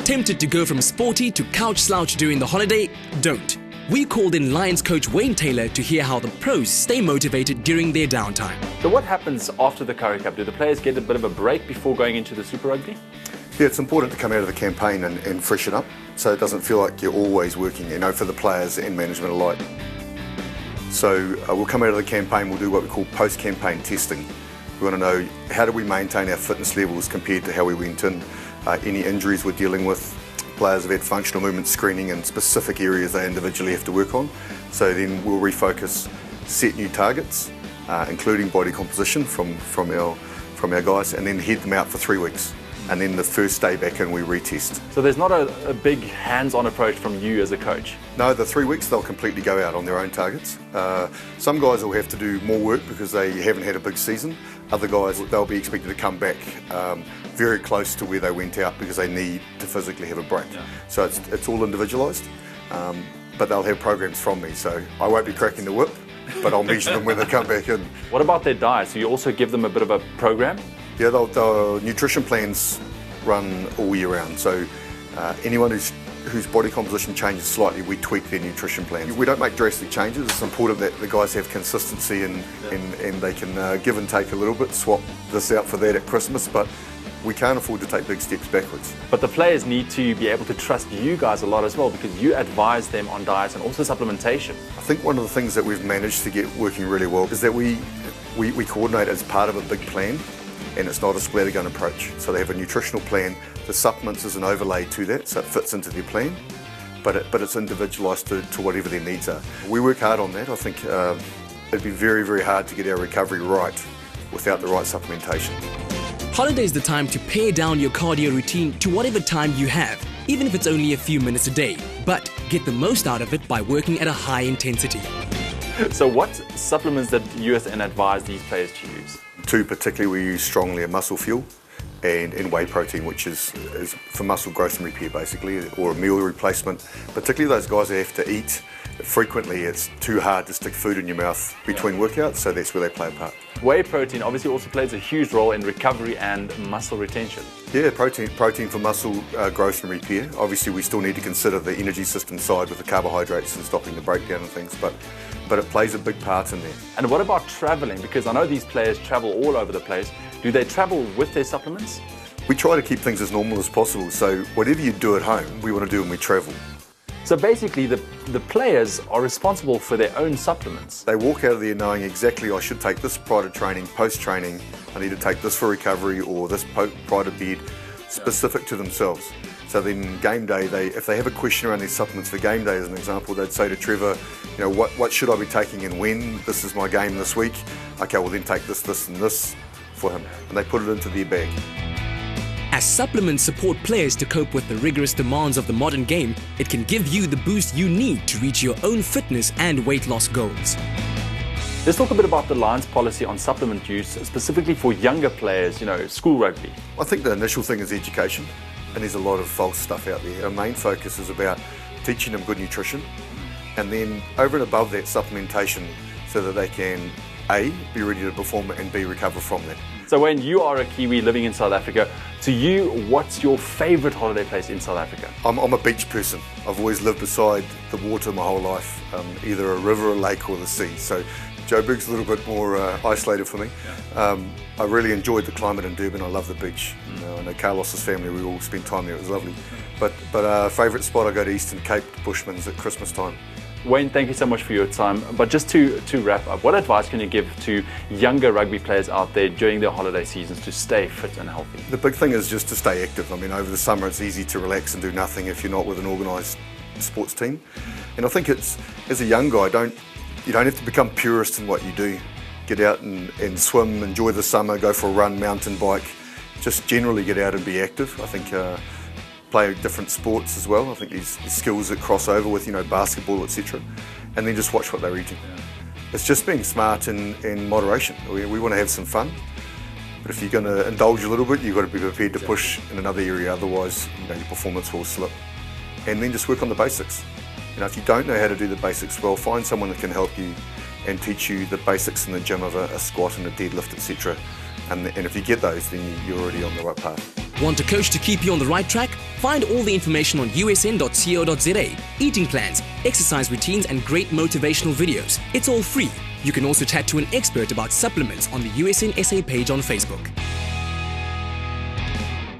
Tempted to go from sporty to couch slouch during the holiday? Don't. We called in Lions coach Wayne Taylor to hear how the pros stay motivated during their downtime. So what happens after the Currie Cup? Do the players get a bit of a break before going into the Super Rugby? Yeah, it's important to come out of the campaign and freshen up, so it doesn't feel like you're always working, for the players and management alike. So we'll come out of the campaign, we'll do what we call post-campaign testing. We want to know, how do we maintain our fitness levels compared to how we went in, any injuries we're dealing with. Players have had functional movement screening in specific areas they individually have to work on. So then we'll refocus, set new targets, including body composition from our guys, and then head them out for 3 weeks. And then the first day back in, we retest. So there's not a big hands-on approach from you as a coach? No, the 3 weeks they'll completely go out on their own targets. Some guys will have to do more work because they haven't had a big season. Other guys, they'll be expected to come back very close to where they went out because they need to physically have a break. Yeah. So it's all individualised, but they'll have programs from me. So I won't be cracking the whip, but I'll measure them when they come back in. What about their diet? So you also give them a bit of a program? Yeah, the nutrition plans run all year round. So anyone whose body composition changes slightly, we tweak their nutrition plans. We don't make drastic changes. It's important that the guys have consistency and they can give and take a little bit, swap this out for that at Christmas, but we can't afford to take big steps backwards. But the players need to be able to trust you guys a lot as well, because you advise them on diets and also supplementation. I think one of the things that we've managed to get working really well is that we coordinate as part of a big plan, and it's not a scattergun approach. So they have a nutritional plan, the supplements is an overlay to that, so it fits into their plan, but it's individualised to whatever their needs are. We work hard on that. I think it'd be very, very hard to get our recovery right without the right supplementation. Holiday's the time to pare down your cardio routine to whatever time you have, even if it's only a few minutes a day, but get the most out of it by working at a high intensity. So what supplements did USN advise these players to use? Two particularly we use strongly are muscle fuel and whey protein, which is for muscle growth and repair basically, or a meal replacement. Particularly those guys who have to eat frequently, it's too hard to stick food in your mouth between workouts, so that's where they play a part. Whey protein obviously also plays a huge role in recovery and muscle retention. Yeah, protein for muscle growth and repair. Obviously we still need to consider the energy system side with the carbohydrates and stopping the breakdown and things, but it plays a big part in there. And what about travelling? Because I know these players travel all over the place. Do they travel with their supplements? We try to keep things as normal as possible, so whatever you do at home, we want to do when we travel. So basically the players are responsible for their own supplements. They walk out of there knowing exactly, I should take this prior to training, post-training, I need to take this for recovery or this prior to bed, specific to themselves. So then game day, if they have a question around their supplements for game day as an example, they'd say to Trevor, what should I be taking and when? This is my game this week. Okay, well then take this, this and this for him. And they put it into their bag. As supplements support players to cope with the rigorous demands of the modern game, it can give you the boost you need to reach your own fitness and weight loss goals. Let's talk a bit about the Lions policy on supplement use, specifically for younger players, school rugby. I think the initial thing is education, and there's a lot of false stuff out there. Our main focus is about teaching them good nutrition, and then over and above that, supplementation, so that they can A, be ready to perform and B, recover from that. So when you are a Kiwi living in South Africa, to you, what's your favourite holiday place in South Africa? I'm a beach person. I've always lived beside the water my whole life, either a river, a lake or the sea. So Joburg's a little bit more isolated for me. Yeah. I really enjoyed the climate in Durban. I love the beach. I know Carlos's family, we all spent time there, it was lovely. But favourite spot, I go to Eastern Cape, Bushmans at Christmas time. Wayne, thank you so much for your time. But just to wrap up, what advice can you give to younger rugby players out there during their holiday seasons to stay fit and healthy? The big thing is just to stay active. I mean, over the summer it's easy to relax and do nothing if you're not with an organised sports team. And I think as a young guy, you don't have to become purist in what you do. Get out and swim, enjoy the summer, go for a run, mountain bike. Just generally get out and be active. I think play different sports as well. I think these skills that cross over with, basketball, etc. And then just watch what they're eating. Yeah. It's just being smart in moderation. We want to have some fun, but if you're going to indulge a little bit, you've got to be prepared to push in another area, otherwise your performance will slip. And then just work on the basics. If you don't know how to do the basics well, find someone that can help you and teach you the basics in the gym of a squat and a deadlift, etc. And if you get those, then you're already on the right path. Want a coach to keep you on the right track? Find all the information on usn.co.za. Eating plans, exercise routines and great motivational videos. It's all free. You can also chat to an expert about supplements on the USN SA page on Facebook.